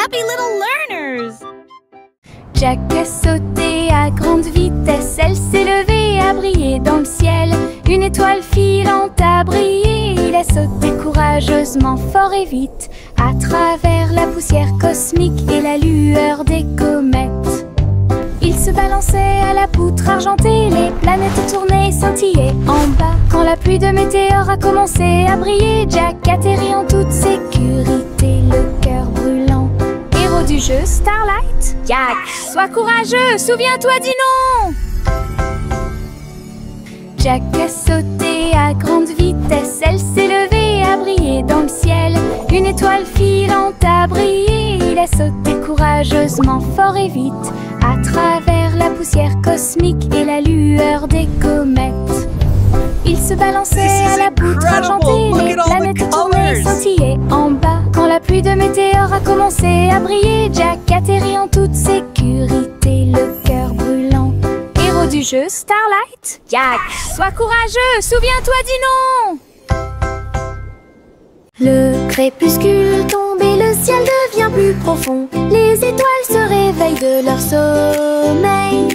happy little learners! Jack a sauté à grande vitesse, elle s'est levée à briller dans le ciel. Une étoile filante a brillé, il a sauté courageusement, fort et vite, à travers la poussière cosmique et la lueur des comètes. Il se balançait à la poutre argentée, les planètes tournaient, scintillaient en bas. Quand la pluie de météores a commencé à briller, Jack atterrit en toute sécurité, le cœur brûlant. Héros du jeu Starlight, Jack, sois courageux, souviens-toi du nom! Jack a sauté à grande vitesse, elle s'est levée à briller dans le ciel. Une étoile filante a brillé, il a sauté courageusement, fort et vite, à travers la poussière cosmique et la lueur des comètes. Il se balançait à la poutre argentée, les planètes tournaient, scintillaient en bas. Quand la pluie de météores a commencé à briller, Jack atterrit en toute sécurité, le cœur brûlant. Héros du jeu Starlight, Jack, sois courageux, souviens-toi du nom! Le crépuscule tombe et le ciel devient plus profond. Les étoiles se réveillent de leur sommeil.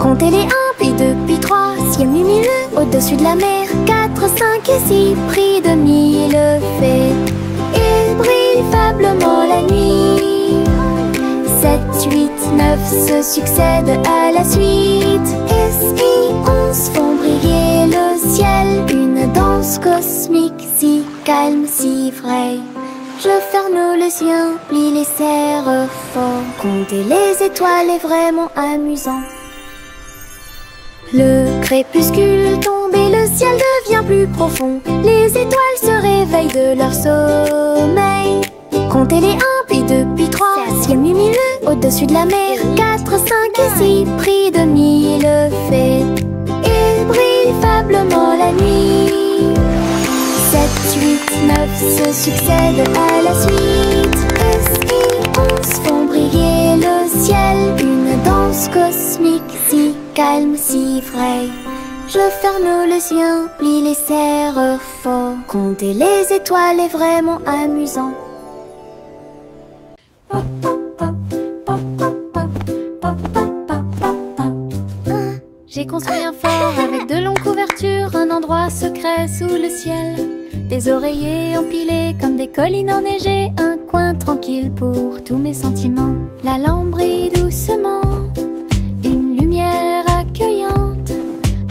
Comptez les 1, puis 2, puis 3, ciel lumineux au-dessus de la mer. 4, 5 et 6, prix de 1000 fées. Il brille faiblement la nuit. 7, 8, 9 se succèdent à la suite. S-I-11 font briller le ciel. Une danse cosmique si calme, si vraie. Je ferme les yeux, plie les serres fort. Compter les étoiles est vraiment amusant. Le crépuscule tombe et le ciel devient plus profond. Les étoiles se réveillent de leur sommeil. Comptez les 1, puis 2, puis 3, ciel lumineux au-dessus de la mer. 4, 5 et 6, prix de 1000 fées. Il brille faiblement la nuit. 7, 8, 9 se succèdent à la suite. S-I-11 font briller le ciel. Une danse cosmique si calme, si vraie. Je ferme les yeux, plie les serres fort. Compter les étoiles est vraiment amusant. J'ai construit un fort avec de longues couvertures, un endroit secret sous le ciel. Des oreillers empilés comme des collines enneigées, un coin tranquille pour tous mes sentiments. La lampe brille doucement, une lumière accueillante,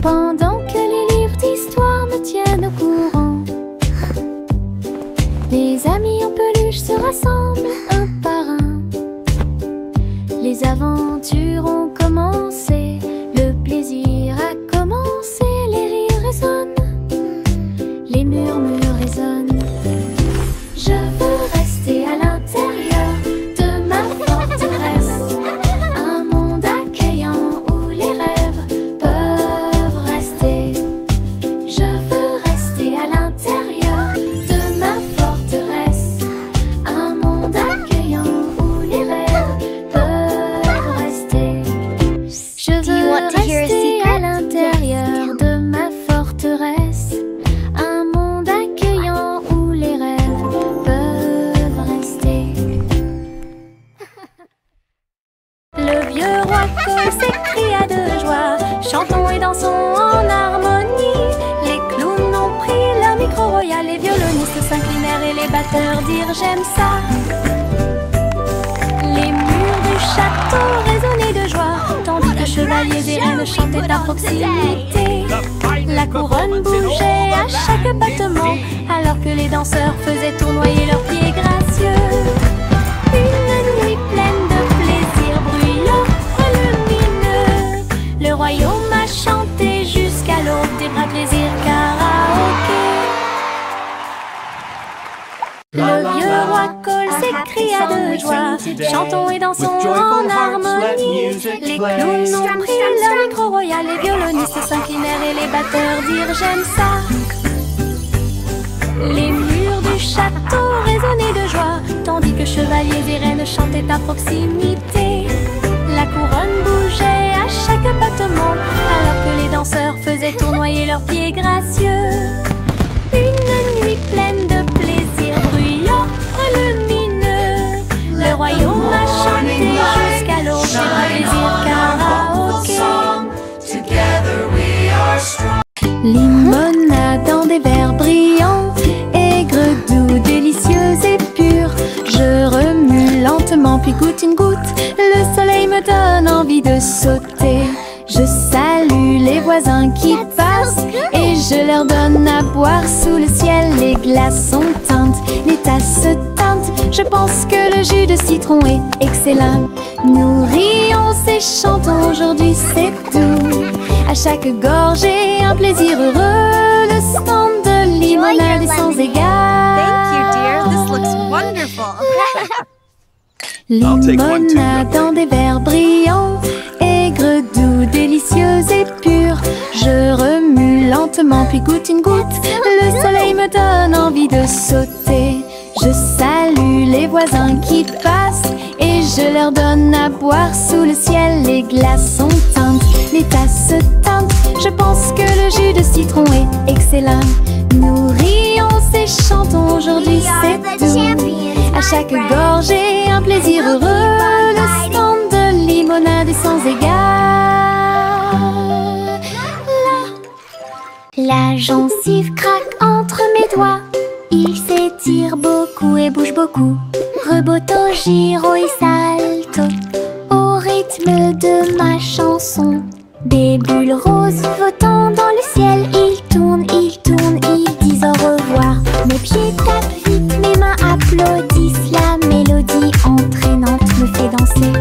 pendant que les livres d'histoire me tiennent au courant. Les amis en peluche se rassemblent un par un. Les aventures ont commencé, le plaisir a commencé, les rires résonnent, les murmures résonnent. Je veux rester à l'intérieur de ma forteresse, un monde accueillant où les rêves peuvent rester. Je veux rester à l'intérieur de ma forteresse, un monde accueillant où les rêves peuvent rester. Je veux rester à l'intérieur de ma forteresse, un monde accueillant où les rêves peuvent rester. Le vieux roi Cole s'écria de joie, chantons et dansons en harmonie. Les clowns ont pris leur micro royal, les violonistes s'inclinèrent et les batteurs dirent j'aime ça. Les murs du château résonnaient de joie, tandis que chevaliers et reines chantaient à proximité. La couronne bougeait à chaque battement, alors que les danseurs faisaient tournoyer leurs pieds gracieux. Une nuit pleine de plaisir bruyant, lumineux. Le royaume a chanté jusqu'à l'aube des bras plaisir karaoké. Le vieux roi Cole s'écria de joie, chantons et dansons en harmonie. Les clowns ont pris leur micro royal, les violonistes s'inclinèrent et les batteurs dirent j'aime ça. Les murs du château résonnaient de joie, tandis que chevaliers et reines chantaient à proximité. La couronne bougeait à chaque battement, alors que les danseurs faisaient tournoyer leurs pieds gracieux. Une nuit pleine de plaisir bruyant, lumineux. Le royaume des verres brillants, aigre, doux, délicieux et pur. Je remue lentement puis goûte une goutte, le soleil me donne envie de sauter. Je salue les voisins qui passent et je leur donne à boire sous le ciel. Les glaçons teintent, les tasses teintent, je pense que le jus de citron est excellent. Nous rions et chantons, aujourd'hui c'est doux. À chaque gorgée, un plaisir heureux. Le stand de limonade est sans égal. Thank you, dear. This looks wonderful. Limonade dans des verres brillants, aigre, doux, délicieux et pur. Je remue lentement puis goûte une goutte, le soleil me donne envie de sauter. Je salue les voisins qui passent et je leur donne à boire sous le ciel. Les glaçons teintent, les tasses teintent, je pense que le jus de citron est excellent. Nous rions et chantons, aujourd'hui c'est doux. À chaque gorgée, un plaisir heureux. Le stand de limonade est sans égal. La gencive craque entre mes doigts, il s'étire beaucoup et bouge beaucoup. Reboto, giro et salto au rythme de ma chanson. Des bulles roses flottant dans le ciel, ils tournent, ils disent au revoir. Mes pieds tapent vite, mes mains applaudissent. La mélodie entraînante me fait danser.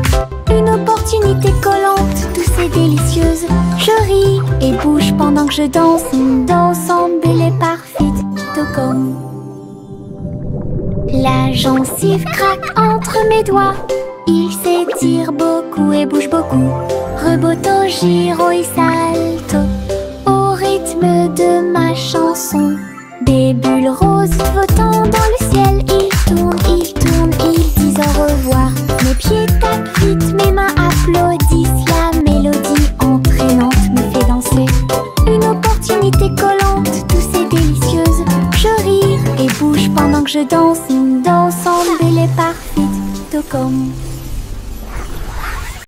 Une opportunité collante, douce et délicieuse. Je ris et bouge pendant que je danse. Une danse embellée et parfaite, tout comme. La gencive craque entre mes doigts, il s'étire beaucoup et bouge beaucoup. Reboto, giro et salto au rythme de ma chanson. Des bulles roses flottant dans le ciel, ils tournent, ils disent au revoir. Mes pieds tapent vite, mes mains applaudissent. La mélodie entraînante me fait danser. Une opportunité collante, douce et délicieuse. Je ris et bouge pendant que je danse. Une danse embellée parfaite, tout comme.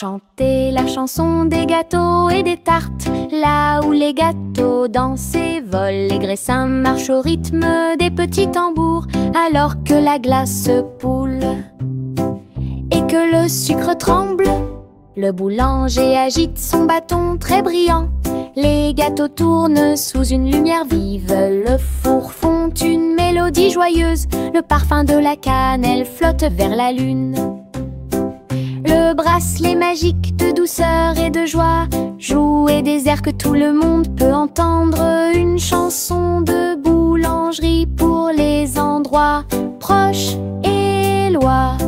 Chanter la chanson des gâteaux et des tartes, là où les gâteaux dansent et volent. Les graissins marchent au rythme des petits tambours, alors que la glace poule et que le sucre tremble. Le boulanger agite son bâton très brillant. Les gâteaux tournent sous une lumière vive. Le four fond une mélodie joyeuse. Le parfum de la cannelle flotte vers la lune. Le bracelet magique de douceur et de joie jouer des airs que tout le monde peut entendre. Une chanson de boulangerie pour les endroits proches et loin.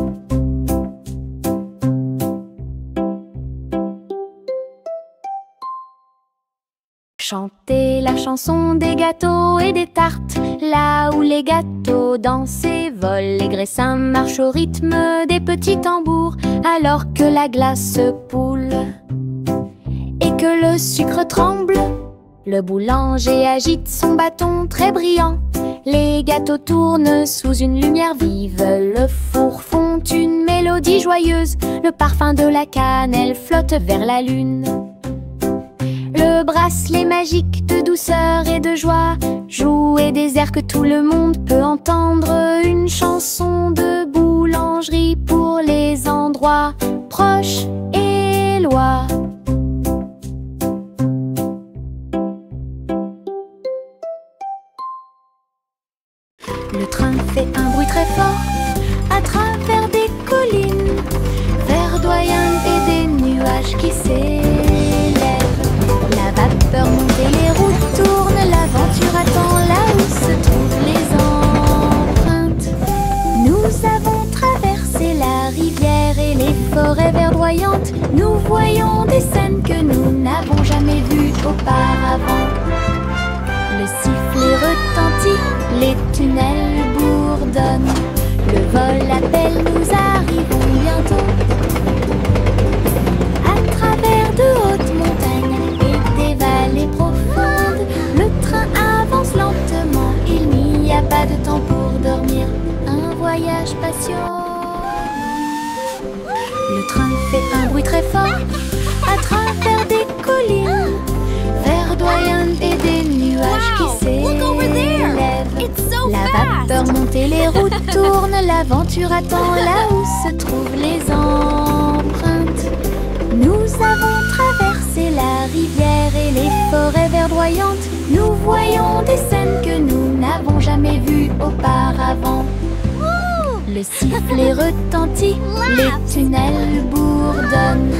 Chanter la chanson des gâteaux et des tartes, là où les gâteaux dansent et volent. Les graissins marchent au rythme des petits tambours, alors que la glace poule et que le sucre tremble. Le boulanger agite son bâton très brillant. Les gâteaux tournent sous une lumière vive. Le four fond une mélodie joyeuse. Le parfum de la cannelle flotte vers la lune. Le bracelet magique de douceur et de joie jouer des airs que tout le monde peut entendre. Une chanson de boulangerie pour les endroits proches et loin. Le train fait un bruit très fort à travers des collines verdoyantes et des nuages qui s'élèvent. La vapeur monte et les roues tournent, l'aventure attend là où se trouvent les empreintes. Nous avons traversé la rivière et les forêts verdoyantes. Nous voyons des scènes que nous n'avons jamais vues auparavant. Le sifflet retentit, les tunnels bourdonnent. Le vol appelle, nous arrivons bientôt. À travers de hautes montagnes et des vallées profondes, le train avance lentement, il n'y a pas de temps pour dormir. Un voyage patient. Le train fait un bruit très fort à travers des collines verdoyantes et des nuages qui s'élèvent. tracteurs montent et les roues tournent. L'aventure attend là où se trouvent les empreintes. Nous avons traversé la rivière et les forêts verdoyantes. Nous voyons des scènes que nous n'avons jamais vues auparavant. Le sifflet retentit, les tunnels bourdonnent.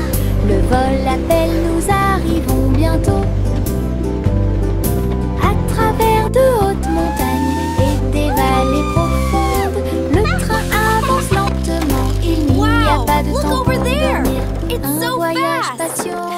Le vol appelle, nous arrivons bientôt. À travers de hautes montagnes et des vallées profondes, le train avance lentement. Il n'y a pas de temps pour dormir. Un voyage passionnant.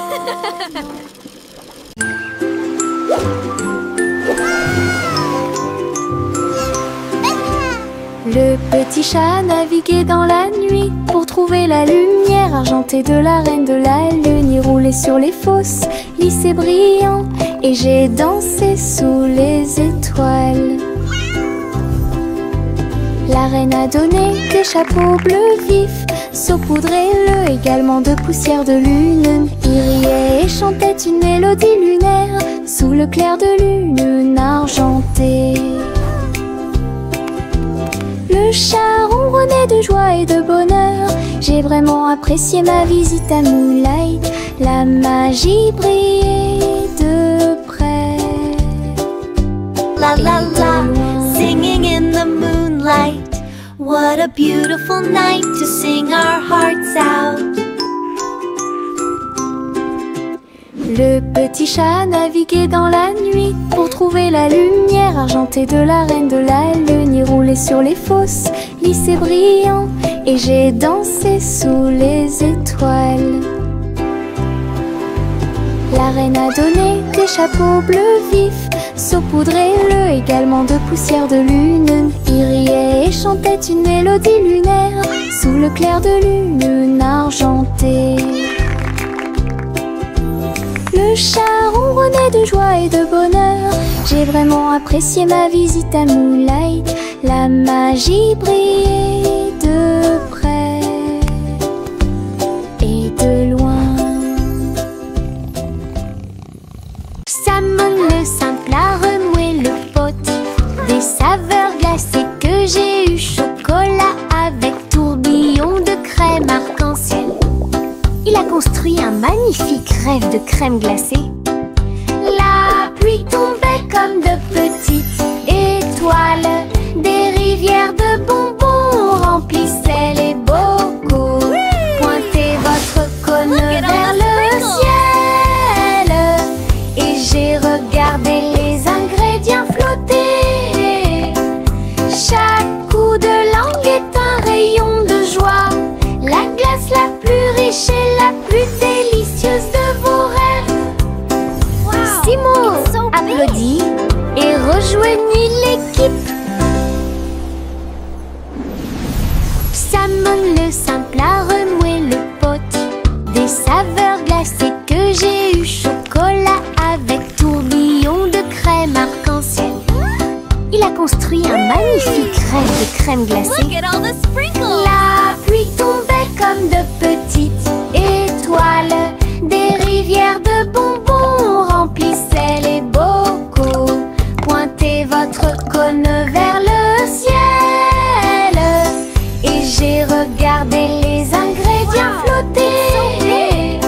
Le petit chat naviguait dans la nuit pour trouver la lumière argentée de la reine de la lune. Il roulait sur les fosses, lissé brillant, et j'ai dansé sous les étoiles. La reine a donné des chapeaux bleus vifs, saupoudrez-le également de poussière de lune. Il riait et chantait une mélodie lunaire sous le clair de lune argentée. Le chat ronronnait de joie et de bonheur. J'ai vraiment apprécié ma visite à Moonlight. La magie brillait de près. La la la, singing in the moonlight. What a beautiful night to sing our hearts out. Le petit chat naviguait dans la nuit pour trouver la lumière argentée de la reine de la lune. Il roulait sur les fosses, lissé brillant, et j'ai dansé sous les étoiles. La reine a donné des chapeaux bleus vifs, saupoudrez-le également de poussière de lune. Il riait et chantait une mélodie lunaire sous le clair de lune argentée. Le chat ronronnait de joie et de bonheur. J'ai vraiment apprécié ma visite à Moonlight. La magie brillait de près et de loin. Salmon le simple a remué le pot. Des saveurs glacées que j'ai eu. Chocolat avec tourbillon de crème arc-en-ciel. Il a construit un magnifique rêve de crème glacée. La pluie tombait comme de petites étoiles. Des rivières de bonbons remplissaient les bocaux. Pointez votre cône vers le ciel et j'ai regardé les ingrédients flotter. Chaque coup de langue est un rayon de joie. La glace la plus riche et la plus délicieuse de vos rêves. Simo applaudit et rejoignit l'équipe. Salmon le simple a remué le pot. Des saveurs glacées que j'ai eu. Chocolat avec tourbillon de crème arc-en-ciel. Il a construit un magnifique rêve de crème glacée. Look at all the sprinkles. La pluie tombait comme de petites étoiles. Des rivières de bonbons remplissaient les bocaux. Pointez votre cône vers le ciel et j'ai regardé les ingrédients flotter.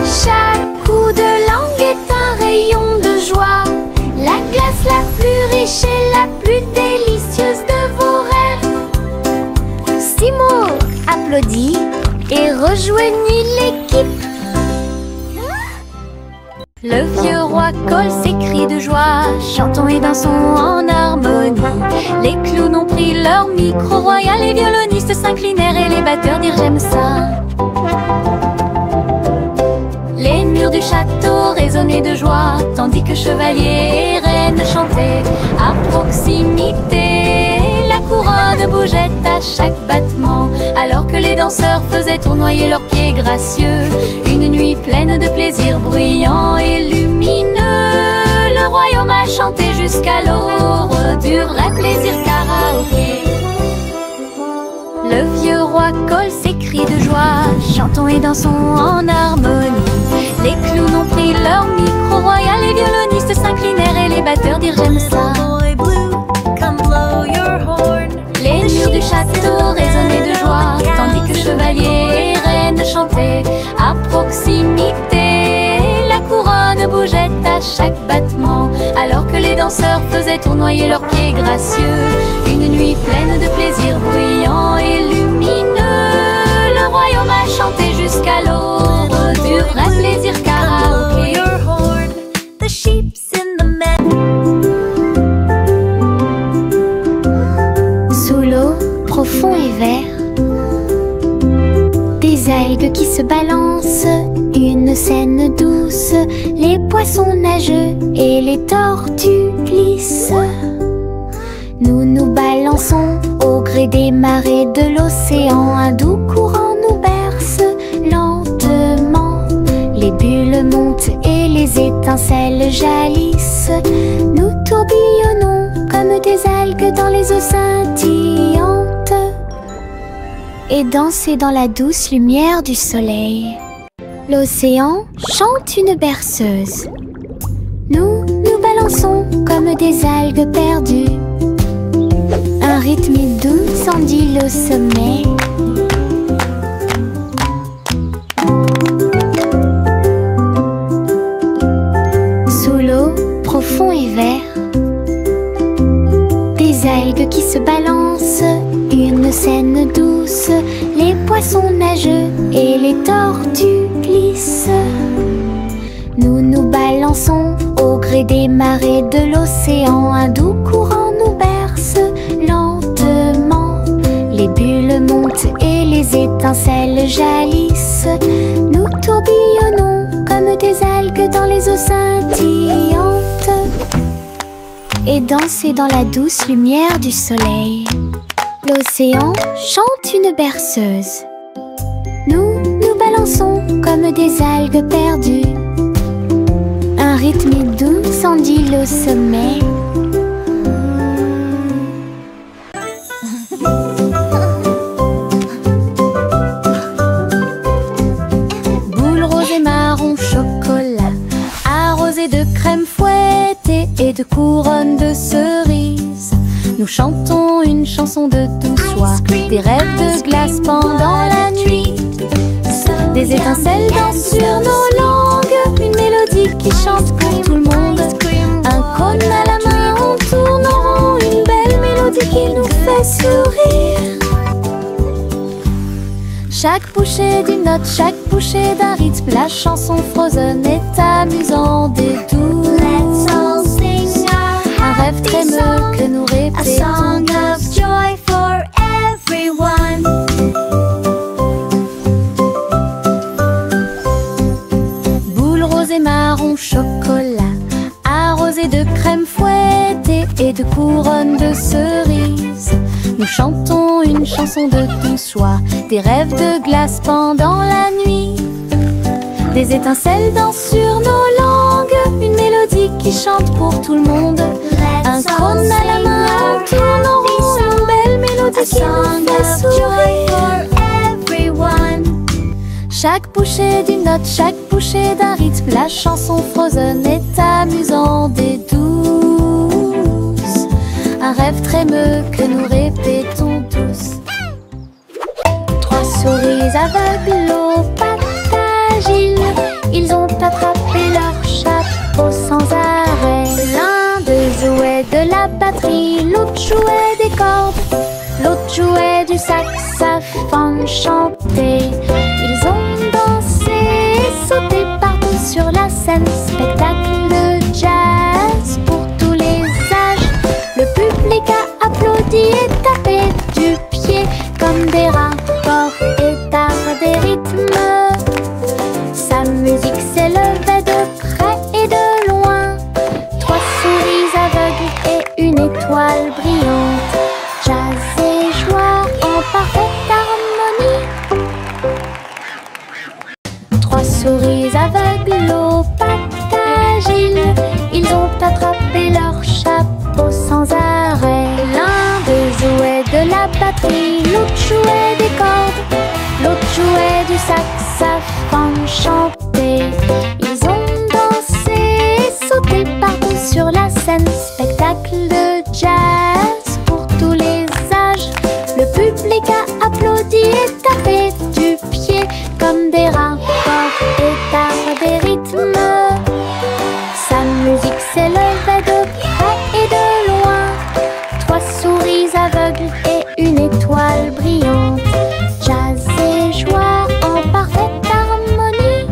Chaque coup de langue est un rayon de joie. La glace la plus riche et la plus délicieuse de vos rêves. Simo applaudit et rejoignit l'équipe. Le vieux roi colle ses cris de joie. Chantons et dansons en harmonie. Les clowns ont pris leur micro royal. Les violonistes s'inclinèrent et les batteurs dirent j'aime ça. Les murs du château résonnaient de joie, tandis que chevaliers et reines chantaient à proximité. La couronne bougeait à chaque battement, alors que les danseurs faisaient tournoyer leurs pieds gracieux. Une nuit pleine de plaisir bruyant et lumineux. Le royaume a chanté jusqu'à l'aube du vrai plaisir karaoké. Le vieux roi colle ses cris de joie. Chantons et dansons en harmonie. Les clowns ont pris leur micro royal. Les violonistes s'inclinèrent et les batteurs dirent j'aime ça. Boy blue, come blow your château résonnaient de joie, tandis que chevaliers et reines chantaient à proximité. La couronne bougeait à chaque battement, alors que les danseurs faisaient tournoyer leurs pieds gracieux. Une nuit pleine de plaisir bruyant et lumineux, le royaume a chanté jusqu'à l'aube du vrai plaisir karaoké. The sheep's in the meadow. Sous l'eau, profond et vert, des algues qui se balancent, une scène douce, les poissons nageux et les tortues glissent. Nous nous balançons au gré des marées de l'océan, un doux courant nous berce lentement. Les bulles montent et les étincelles jaillissent. Nous tourbillonnons comme des algues dans les eaux scintillantes et danser dans la douce lumière du soleil. L'océan chante une berceuse. Nous nous balançons comme des algues perdues. Un rythme doux en dit le sommeil. Sous l'eau, profond et vert, des algues qui se balancent, une scène douce, les poissons nageux et les tortues glissent. Nous nous balançons au gré des marées de l'océan, un doux courant nous berce lentement. Les bulles montent et les étincelles jaillissent. Nous tourbillonnons comme des algues dans les eaux scintillantes et danser dans la douce lumière du soleil. L'océan chante une berceuse. Nous nous balançons comme des algues perdues. Un rythme doux en dit le sommeil. Boule rose et marron chocolat, arrosée de crème fouettée et de couronnes de cerises. Nous chantons une chanson de douce soie, des rêves de glace pendant la nuit. Des étincelles dansent sur nos langues, une mélodie qui chante pour tout le monde. Un cône à la main, on tourne en rond, une belle mélodie qui nous fait sourire. Chaque bouchée d'une note, chaque bouchée d'un rythme, la chanson Frozen est amusante et douce. Let's all sing Un a rêve happy trémeux song, que nous a song répétons of tous. joy for everyone. Boule rose et marron chocolat, arrosée de crème fouettée et de couronnes de cerises. Nous chantons une chanson de douce joie, des rêves de glace pendant la nuit. Des étincelles dansent sur nos langues, une mélodie qui chante pour tout le monde. Un cône à la main, on tourne en rond, une belle mélodie qui nous fait sourire. Chaque bouchée d'une note, chaque bouchée d'un rythme, la chanson Frozen est amusante et douce. Un rêve trémeux que nous répétons tous. Trois souris aveugles aux pattes agiles, ils ont attrapé leur chapeau sans arrêt. L'un d'eux jouait de la batterie, l'autre jouait des cordes, l'autre jouait du saxophone chanté. Ils ont dansé et sauté partout sur la scène, spectacle de jazz pour tous les âges. Le public a applaudi et tapé du pied comme des rapports et d'art des rythmes. Sa musique s'élevait de près et de loin. Trois souris aveugles et une étoile brillante. Jazz et joie en parfaite harmonie. Trois souris aveugles aux pattes agiles, ils ont attrapé leur chapeau sans arrêt. L'un d'eux jouait de la batterie, l'autre jouait des cordes, l'autre jouait du saxophone chanté. Ils ont dansé et sauté partout sur la scène, spectacle de jazz pour tous les âges. Le public a applaudi et tapé du pied comme des rapports et d'arbres des rythmes. Sa musique s'élevait de près et de loin. 3 souris aveugles et une étoile brillante. Jazz et joie en parfaite harmonie.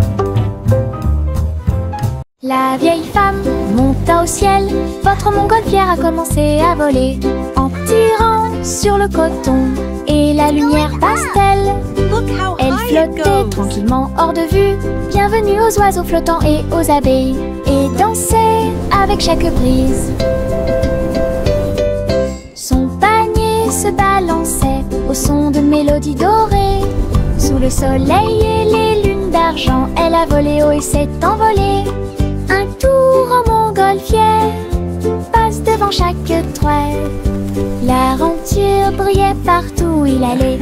La vieille femme monta au ciel. Votre montgolfière a commencé à voler en tirant sur le coton et la lumière pastel. Elle flottait tranquillement hors de vue. Bienvenue aux oiseaux flottants et aux abeilles, et dansait avec chaque brise. Son panier se balançait au son de mélodies dorées. Sous le soleil et les lunes d'argent, elle a volé haut et s'est envolée. Un tour en montgolfière passe devant chaque trait. L'aventure brillait partout où il allait.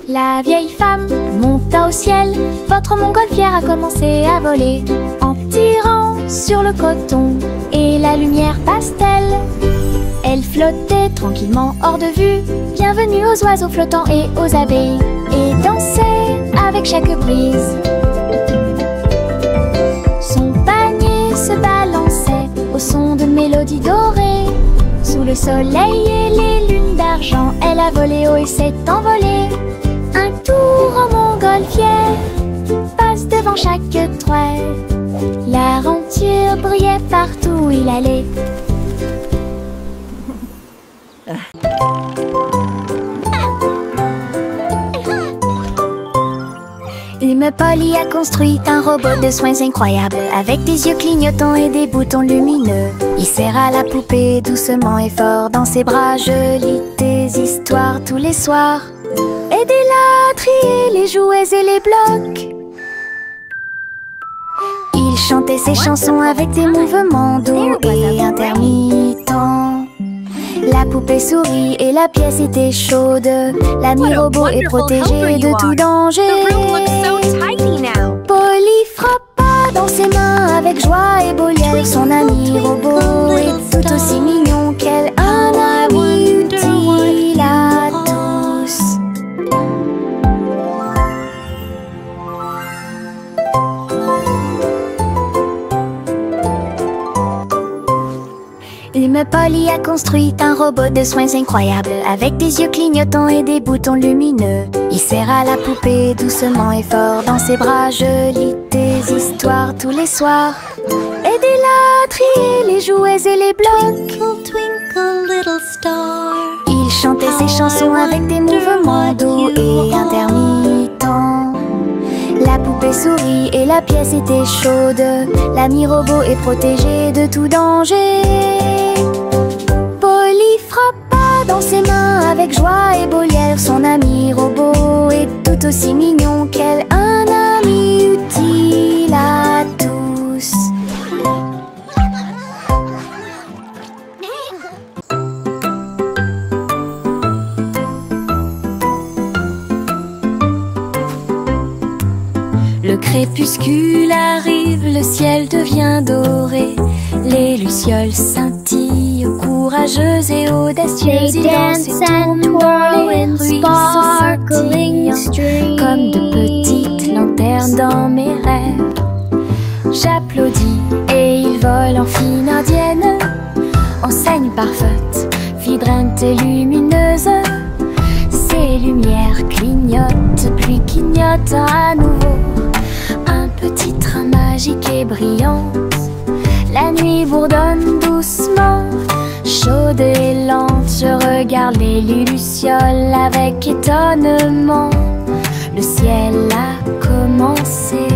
La vieille femme monta au ciel. Votre montgolfière a commencé à voler en tirant sur le coton et la lumière pastel. Elle flottait tranquillement hors de vue. Bienvenue aux oiseaux flottants et aux abeilles, et dansait avec chaque brise. Son panier se balançait au son de mélodies dorées. Sous le soleil et les lunes d'argent, elle a volé haut et s'est envolée. Un tour en montgolfière passe devant chaque trait. L'aventure brillait partout où il allait. Une Polly a construit un robot de soins incroyable, avec des yeux clignotants et des boutons lumineux. Il serra la poupée doucement et fort dans ses bras. Je lis des histoires tous les soirs. Aidez-la à trier les jouets et les blocs. Il chantait ses chansons avec des mouvements doux et intermittents. La poupée sourit et la pièce était chaude. L'ami robot est protégé de tout danger. Polly frappa dans ses mains avec joie et Boliel. Son ami robot est tout aussi mignon qu'elle. Un ami utile à tous. Une Polly a construit un robot de soins incroyable, avec des yeux clignotants et des boutons lumineux. Il serra la poupée doucement et fort dans ses bras. Je lis des histoires tous les soirs. Aidez-la à trier les jouets et les blocs. Twinkle, twinkle, little star. Il chantait ses chansons avec des mouvements doux et intermittents. La poupée sourit et la pièce était chaude. L'ami robot est protégé de tout danger. Polly frappa dans ses mains avec joie et Boliel. Son ami robot est tout aussi mignon qu'elle. Un ami utile à tous. Le crépuscule arrive, le ciel devient doré. Les lucioles scintillent, courageuses et audacieuses. Ils dansent et tournent dans les ruisseaux scintillants, comme de petites lanternes dans mes rêves. J'applaudis et ils volent en fine indienne, enseigne parfaite, vibrante et lumineuse. Ces lumières clignotent, puis clignotent à nouveau. Un petit train magique et brillante. La nuit bourdonne doucement, chaude et lente. Je regarde les lucioles avec étonnement. Le ciel a commencé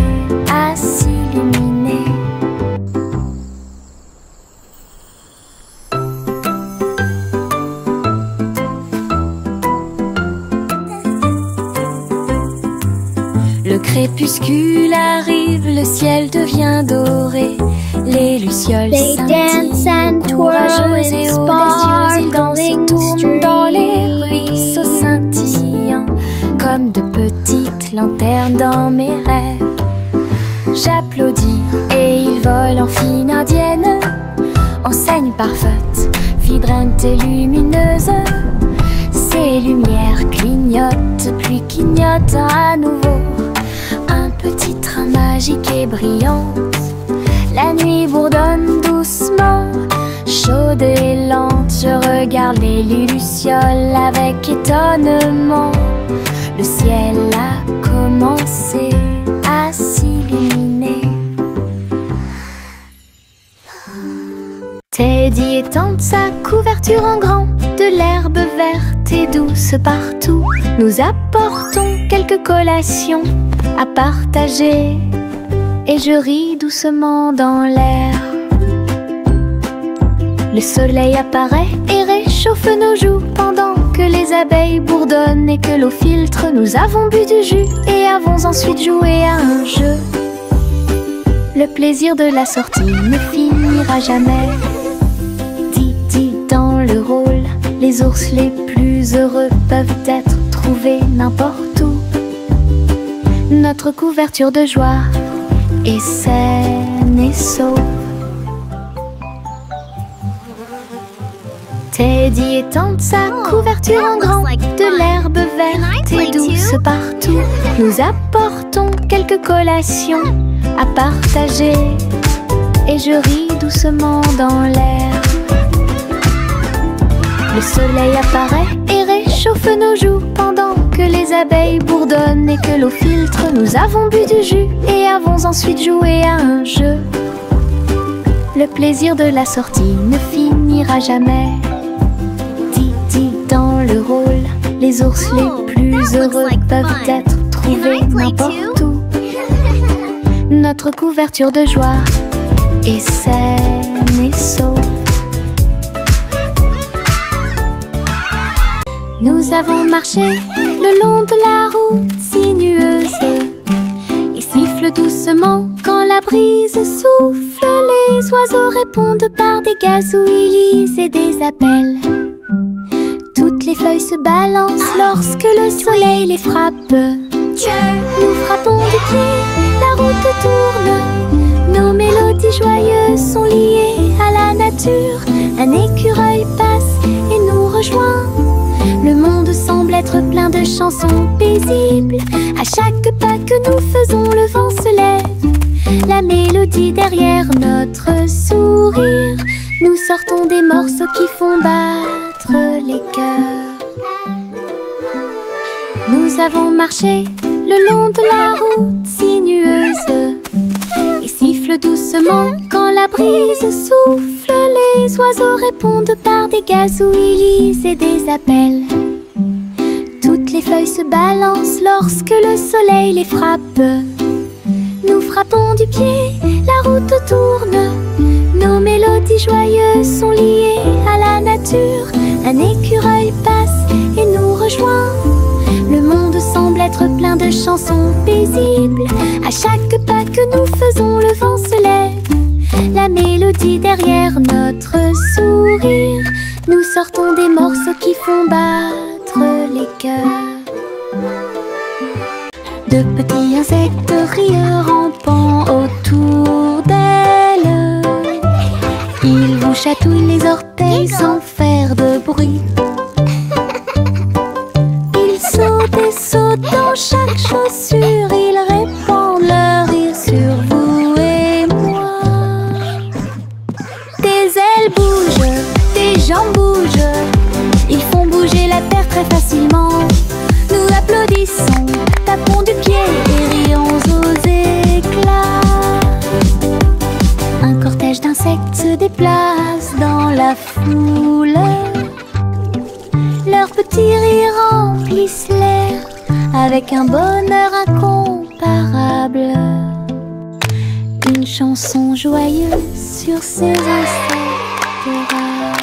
à s'illuminer. Le crépuscule arrive, le ciel devient doré. Les lucioles scintillent, courageuses et audacieuses. Ils dansent et tournent dans les ruisseaux scintillants, comme de petites lanternes dans mes rêves. J'applaudis et ils volent en fine indienne, enseigne parfaite, vie drainent et lumineuse. Ces lumières clignotent puis clignotent à nouveau. Un petit train magique et brillante. La nuit bourdonne doucement, chaude et lente. Je regarde les lucioles avec étonnement. Le ciel a commencé à s'illuminer. Teddy étend sa couverture en grand, de l'herbe verte et douce partout. Nous apportons quelques collations à partager, et je ris doucement dans l'air. Le soleil apparaît et réchauffe nos joues pendant que les abeilles bourdonnent et que l'eau filtre. Nous avons bu du jus et avons ensuite joué à un jeu. Le plaisir de la sortie ne finira jamais. Didi dans le rôle, les ours les plus heureux peuvent être trouvés n'importe où. Notre couverture de joie est saine et sauve. Teddy étend sa couverture en grand, de l'herbe verte et douce partout. Nous apportons quelques collations à partager, et je ris doucement dans l'air. Le soleil apparaît et réchauffe nos joues pendant que les abeilles bourdonnent et que l'eau filtre. Nous avons bu du jus et avons ensuite joué à un jeu. Le plaisir de la sortie ne finira jamais. Didi dans le rôle, les ours les plus heureux peuvent être trouvés n'importe où. Notre couverture de joie est saine et sauve. Nous avons marché le long de la route sinueuse et siffle doucement quand la brise souffle. Les oiseaux répondent par des gazouillis et des appels. Toutes les feuilles se balancent lorsque le soleil les frappe. Nous frappons du pied, la route tourne. Nos mélodies joyeuses sont liées à la nature. Un écureuil passe et nous rejoint. Le monde semble être plein de chansons paisibles. À chaque pas que nous faisons, le vent se lève. La mélodie derrière notre sourire. Nous sortons des morceaux qui font battre les cœurs. Nous avons marché le long de la route sinueuse et siffle doucement quand la brise souffle. Les oiseaux répondent par des gazouillis et des appels. Toutes les feuilles se balancent lorsque le soleil les frappe. Nous frappons du pied, la route tourne. Nos mélodies joyeuses sont liées à la nature. Un écureuil passe et nous rejoint. Le monde semble être plein de chansons paisibles. À chaque pas que nous faisons, le vent se lève. La mélodie derrière notre sourire. Nous sortons des morceaux qui font battre les cœurs. De petits insectes rieurs rampant autour d'elle. Ils vous chatouillent les orteils sans faire de bruit. Ils sautent et sautent dans chaque chaussure. Ils répandent leur rire sur vous et moi. Des ailes bougent, des jambes bougent. Ils font bouger la terre très facilement. Nous applaudissons, tapons du pied et rions aux éclats. Un cortège d'insectes se déplace dans la foule. Leurs petits rires remplissent l'air avec un bonheur incomparable. Une chanson joyeuse sur ces insectes rares.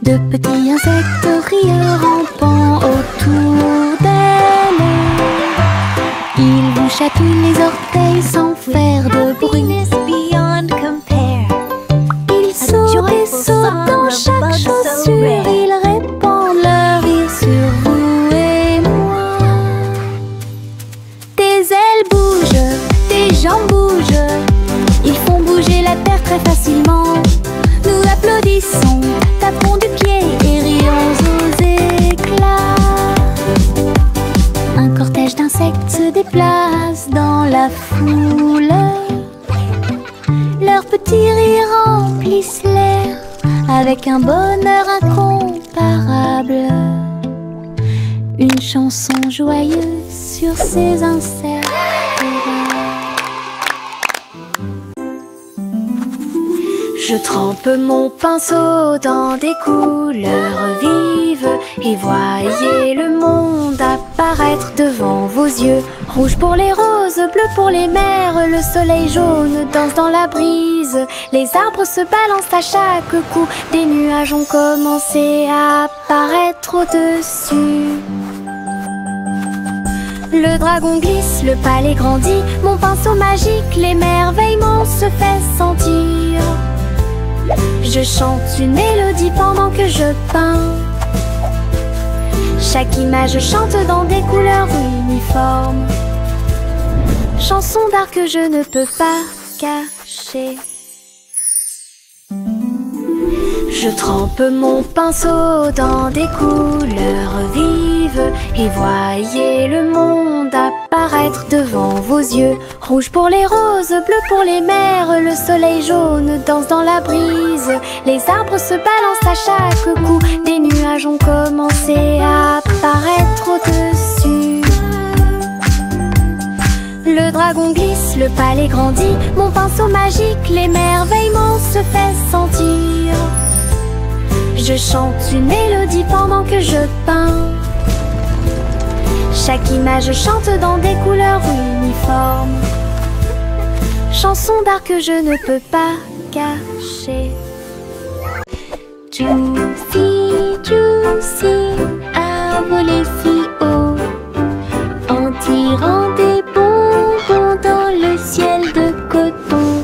De petits insectes rieurs rampant autour d'elle. Ils vous chatouillent les orteils sans faire de bruit. Ils sautent et sautent dans chaque chaussure. Ils répandent leur rire sur vous et moi. Des ailes bougent, des jambes bougent. Ils font bouger la terre très facilement. Nous applaudissons. foule. Leurs petits rires remplissent l'air avec un bonheur incomparable. Une chanson joyeuse sur ces incertains. Je trempe mon pinceau dans des couleurs vives et voyez le monde apparaître devant vos yeux. Rouge pour les roses, bleu pour les mers, le soleil jaune danse dans la brise. Les arbres se balancent à chaque coup, des nuages ont commencé à apparaître au-dessus. Le dragon glisse, le palais grandit, mon pinceau magique, l'émerveillement se fait sentir. Je chante une mélodie pendant que je peins. Chaque image chante dans des couleurs uniformes. Chanson d'art que je ne peux pas cacher. Je trempe mon pinceau dans des couleurs vives et voyez le monde apparaître devant vos yeux. Rouge pour les roses, bleu pour les mers, le soleil jaune danse dans la brise. Les arbres se balancent à chaque coup, des nuages ont commencé à apparaître au-dessus. Le dragon glisse, le palais grandit, mon pinceau magique, l'émerveillement se fait sentir. Je chante une mélodie pendant que je peins. Chaque image chante dans des couleurs uniformes. Chanson d'art que je ne peux pas cacher. Juicy, juicy, a volé si haut, en tirant des bonbons dans le ciel de coton.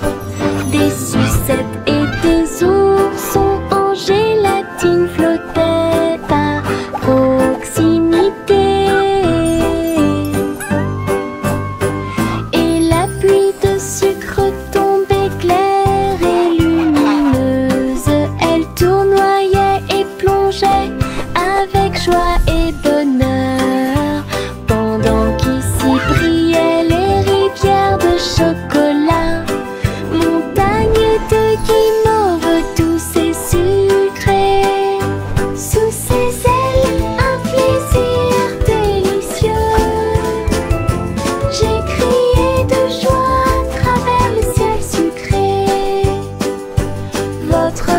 Des sucettes et des oursons en gélatine flottaient à proximité. Et la pluie de sucre tombait claire et lumineuse. Elle tournoyait et plongeait avec joie et bonheur, pendant qu'ici brillaient les rivières de chocolat. Montagne de guimauve douce et sucrée, sous ses ailes un plaisir délicieux. J'ai crié de joie à travers le ciel sucré. Votre